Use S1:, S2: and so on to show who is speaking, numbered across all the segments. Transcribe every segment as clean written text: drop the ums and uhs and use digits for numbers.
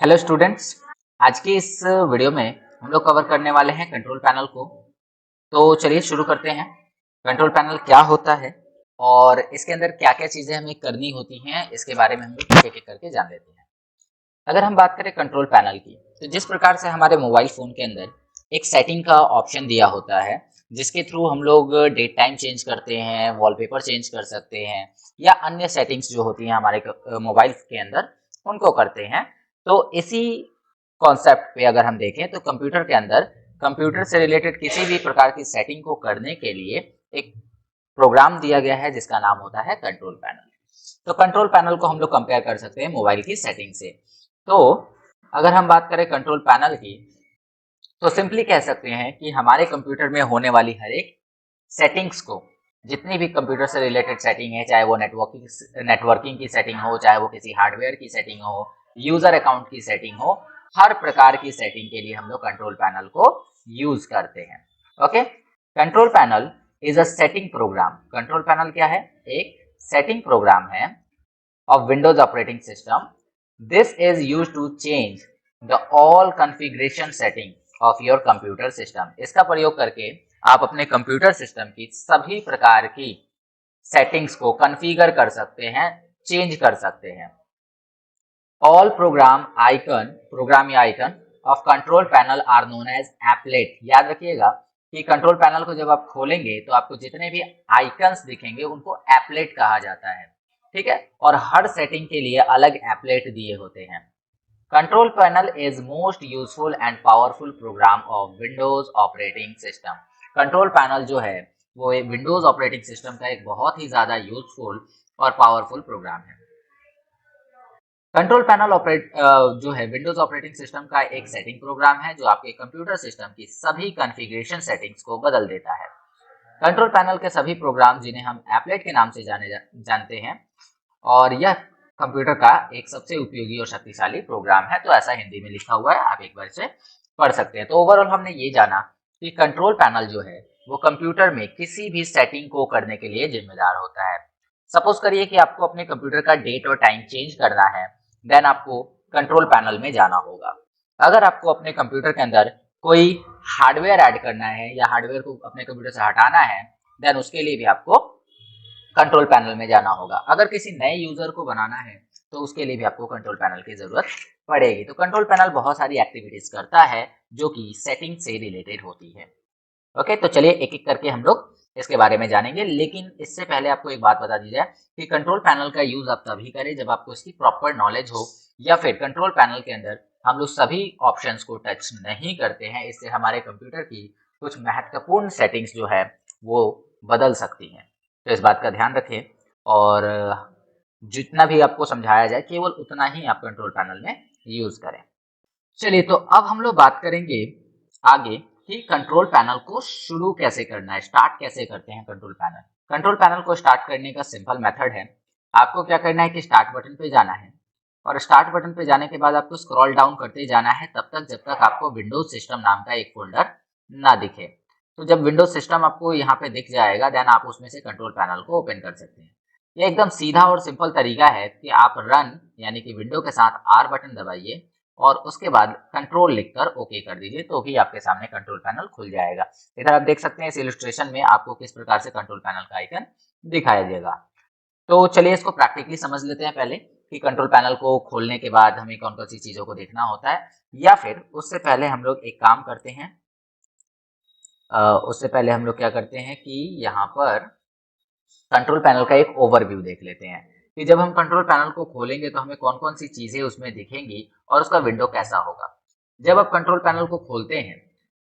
S1: Hello students. आज की इस वीडियो में हम लोग कवर करने वाले हैं कंट्रोल पैनल को। तो चलिए शुरू करते हैं। कंट्रोल पैनल क्या होता है और इसके अंदर क्या क्या चीजें हमें करनी होती हैं, इसके बारे में हम लोग एक एक करके जान लेते हैं। अगर हम बात करें कंट्रोल पैनल की, तो जिस प्रकार से हमारे मोबाइल फोन के अंदर एक सेटिंग का ऑप्शन दिया होता है, जिसके थ्रू हम लोग डेट टाइम चेंज करते हैं, वॉलपेपर चेंज कर सकते हैं, या अन्य सेटिंग्स जो होती हैं हमारे मोबाइल के अंदर, उनको करते हैं। तो इसी कॉन्सेप्ट पे अगर हम देखें तो कंप्यूटर के अंदर कंप्यूटर से रिलेटेड किसी भी प्रकार की सेटिंग को करने के लिए एक प्रोग्राम दिया गया है जिसका नाम होता है कंट्रोल पैनल। तो कंट्रोल पैनल को हम लोग कंपेयर कर सकते हैं मोबाइल की सेटिंग से। तो अगर हम बात करें कंट्रोल पैनल की, तो सिंपली कह सकते हैं कि हमारे कंप्यूटर में होने वाली हर एक सेटिंग्स को, जितनी भी कंप्यूटर से रिलेटेड सेटिंग है, चाहे वो नेटवर्किंग की सेटिंग हो, चाहे वो किसी हार्डवेयर की सेटिंग हो, यूजर अकाउंट की सेटिंग हो, हर प्रकार की सेटिंग के लिए हम लोग कंट्रोल पैनल को यूज करते हैं। Okay, control panel is a setting program. Control panel क्या है? एक सेटिंग प्रोग्राम है of Windows operating system. This is used to change the all configuration setting of your computer system. इसका प्रयोग करके आप अपने कंप्यूटर सिस्टम की सभी प्रकार की सेटिंग्स को कॉन्फ़िगर कर सकते हैं, चेंज कर सकते हैं। ऑल प्रोग्राम या icon of control panel are known as applet. याद रखिएगा कि कंट्रोल पैनल को जब आप खोलेंगे तो आपको जितने भी आइकन्स दिखेंगे उनको एप्लेट कहा जाता है, ठीक है। और हर सेटिंग के लिए अलग एप्लेट दिए होते हैं। Control panel is most useful and powerful program of Windows operating system. Control panel जो है वो विंडोज ऑपरेटिंग सिस्टम का एक बहुत ही ज्यादा यूजफुल और पावरफुल प्रोग्राम है। कंट्रोल पैनल जो है विंडोज ऑपरेटिंग सिस्टम का एक सेटिंग प्रोग्राम है जो आपके कंप्यूटर सिस्टम की सभी कॉन्फ़िगरेशन सेटिंग्स को बदल देता है। कंट्रोल पैनल के सभी प्रोग्राम जिन्हें हम एप्लेट के नाम से जानते हैं, और यह कंप्यूटर का एक सबसे उपयोगी और शक्तिशाली प्रोग्राम है। तो ऐसा हिंदी में लिखा हुआ है, आप एक बार से पढ़ सकते हैं। तो ओवरऑल हमने ये जाना कि कंट्रोल पैनल जो है वो कंप्यूटर में किसी भी सेटिंग को करने के लिए जिम्मेदार होता है। सपोज करिए कि आपको अपने कंप्यूटर का डेट और टाइम चेंज करना है, देन आपको कंट्रोल पैनल में जाना होगा। अगर आपको अपने कंप्यूटर के अंदर कोई हार्डवेयर ऐड करना है या हार्डवेयर को अपने कंप्यूटर से हटाना है, देन उसके लिए भी आपको कंट्रोल पैनल में जाना होगा। अगर किसी नए यूजर को बनाना है तो उसके लिए भी आपको कंट्रोल पैनल की जरूरत पड़ेगी। तो कंट्रोल पैनल बहुत सारी एक्टिविटीज करता है जो कि सेटिंग से रिलेटेड होती है। ओके, तो चलिए एक एक करके हम लोग इसके बारे में जानेंगे, लेकिन इससे पहले आपको एक बात बता दी जाए कि कंट्रोल पैनल का यूज आप तभी करें जब आपको इसकी प्रॉपर नॉलेज हो, या फिर कंट्रोल पैनल के अंदर हम लोग सभी ऑप्शंस को टच नहीं करते हैं। इससे हमारे कंप्यूटर की कुछ महत्वपूर्ण सेटिंग्स जो है वो बदल सकती हैं। तो इस बात का ध्यान रखें, और जितना भी आपको समझाया जाए केवल उतना ही आप कंट्रोल पैनल में यूज करें। चलिए, तो अब हम लोग बात करेंगे आगे कि कंट्रोल पैनल को शुरू कैसे करना है, स्टार्ट कैसे करते हैं कंट्रोल पैनल। कंट्रोल पैनल को स्टार्ट करने का सिंपल मेथड है, आपको क्या करना है कि स्टार्ट बटन पे जाना है, और स्टार्ट बटन पे जाने के बाद आपको स्क्रॉल डाउन करते जाना है तब तक जब तक आपको विंडोज सिस्टम नाम का एक फोल्डर ना दिखे। तो जब विंडोज सिस्टम आपको यहाँ पे दिख जाएगा, देन आप उसमें से कंट्रोल पैनल को ओपन कर सकते हैं। ये एकदम सीधा और सिंपल तरीका है कि आप रन यानी कि विंडो के साथ आर बटन दबाइए और उसके बाद कंट्रोल लिखकर ओके कर दीजिए, तो भी आपके सामने कंट्रोल पैनल खुल जाएगा। इधर आप देख सकते हैं इस इलस्ट्रेशन में आपको किस प्रकार से कंट्रोल पैनल का आइकन दिखाया देगा। तो चलिए इसको प्रैक्टिकली समझ लेते हैं पहले कि कंट्रोल पैनल को खोलने के बाद हमें कौन कौन सी चीजों को देखना होता है, या फिर उससे पहले हम लोग एक काम करते हैं। उससे पहले हम लोग क्या करते हैं कि यहाँ पर कंट्रोल पैनल का एक ओवरव्यू देख लेते हैं कि जब हम कंट्रोल पैनल को खोलेंगे तो हमें कौन कौन सी चीजें उसमें दिखेंगी और उसका विंडो कैसा होगा। जब आप कंट्रोल पैनल को खोलते हैं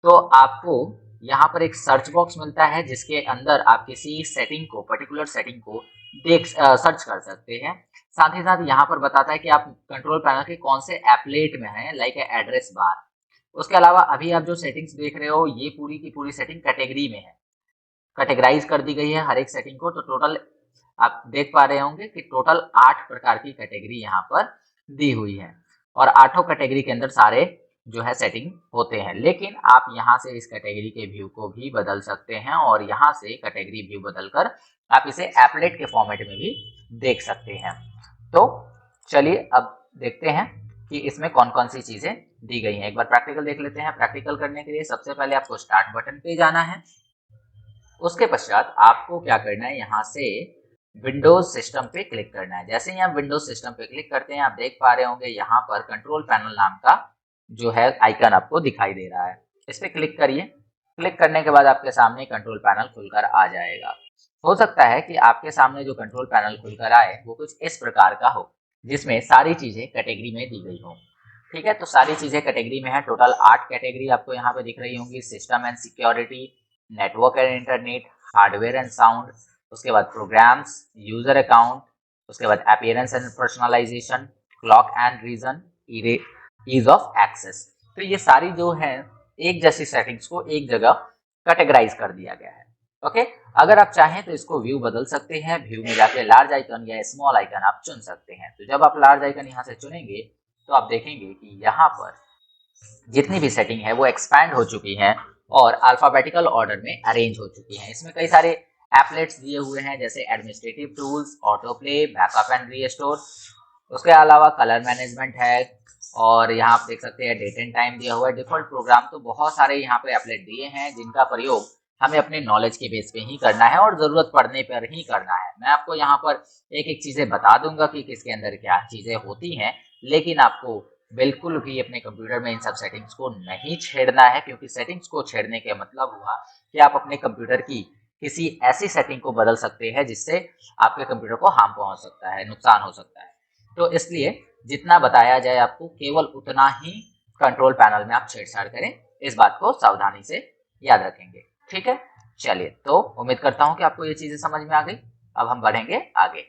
S1: तो आपको यहाँ पर एक सर्च बॉक्स मिलता है जिसके अंदर आप किसी सेटिंग को, पर्टिकुलर सेटिंग को सर्च कर सकते हैं। साथ ही साथ यहाँ पर बताता है कि आप कंट्रोल पैनल के कौन से एप्लेट में हैं, लाइक एड्रेस बार। उसके अलावा अभी आप जो सेटिंग्स देख रहे हो ये पूरी की पूरी सेटिंग कैटेगरी में है, कैटेगराइज कर दी गई है हर एक सेटिंग को। तो टोटल आप देख पा रहे होंगे कि टोटल 8 प्रकार की कैटेगरी यहाँ पर दी हुई है, और 8 कैटेगरी के अंदर सारे जो है सेटिंग होते हैं। लेकिन आप यहाँ से इस कैटेगरी के व्यू को भी बदल सकते हैं, और यहाँ से कैटेगरी व्यू बदलकर आप इसे एप्लेट के फॉर्मेट में भी देख सकते हैं। तो चलिए अब देखते हैं कि इसमें कौन कौन सी चीजें दी गई हैं। एक बार प्रैक्टिकल देख लेते हैं। प्रैक्टिकल करने के लिए सबसे पहले आपको स्टार्ट बटन पे जाना है। उसके पश्चात आपको क्या करना है, यहाँ से विंडोज सिस्टम पे क्लिक करना है। जैसे ही आप विंडोज सिस्टम पे क्लिक करते हैं, आप देख पा रहे होंगे यहाँ पर कंट्रोल पैनल नाम का जो है आइकन आपको दिखाई दे रहा है। इस पे क्लिक करिए। क्लिक करने के बाद आपके सामने कंट्रोल पैनल खुलकर आ जाएगा। हो सकता है कि आपके सामने जो कंट्रोल पैनल खुलकर आए वो कुछ इस प्रकार का हो, जिसमें सारी चीजें कैटेगरी में दी गई हो। ठीक है, तो सारी चीजें कैटेगरी में है। टोटल 8 कैटेगरी आपको यहाँ पे दिख रही होंगी। System and security, network and internet, hardware and sound, उसके बाद प्रोग्राम्स, यूजर अकाउंट, उसके बाद appearance and personalization, clock and region, ease of access. तो ये सारी जो है एक जैसी सेटिंग्स को एक जगह कैटेगराइज कर दिया गया है। ओके, अगर आप चाहें तो इसको व्यू बदल सकते हैं। व्यू में जाके लार्ज आइकन या स्मॉल आइकन आप चुन सकते हैं। तो जब आप लार्ज आइकन यहाँ से चुनेंगे तो आप देखेंगे कि यहाँ पर जितनी भी सेटिंग है वो एक्सपैंड हो चुकी है और अल्फाबेटिकल ऑर्डर में अरेंज हो चुकी हैं। इसमें कई सारे एप्लेट्स दिए हुए हैं, जैसे administrative tools, auto play, backup and restore. उसके अलावा कलर मैनेजमेंट है और यहाँ आप देख सकते हैं डेट एंड टाइम दिया हुआ है। डिफॉल्ट प्रोग्राम, तो बहुत सारे यहाँ पे एप्लेट दिए हैं जिनका प्रयोग हमें अपने नॉलेज के बेस पे ही करना है और जरूरत पड़ने पर ही करना है। मैं आपको यहाँ पर एक एक चीजें बता दूंगा कि किसके अंदर क्या चीजें होती हैं, लेकिन आपको बिल्कुल भी अपने कंप्यूटर में इन सब सेटिंग्स को नहीं छेड़ना है, क्योंकि सेटिंग्स को छेड़ने का मतलब हुआ कि आप अपने कंप्यूटर की किसी ऐसी सेटिंग को बदल सकते हैं जिससे आपके कंप्यूटर को हार्म पहुंच सकता है, नुकसान हो सकता है। तो इसलिए जितना बताया जाए आपको केवल उतना ही कंट्रोल पैनल में आप छेड़छाड़ करें। इस बात को सावधानी से याद रखेंगे। ठीक है, चलिए, तो उम्मीद करता हूं कि आपको ये चीजें समझ में आ गई। अब हम बढ़ेंगे आगे।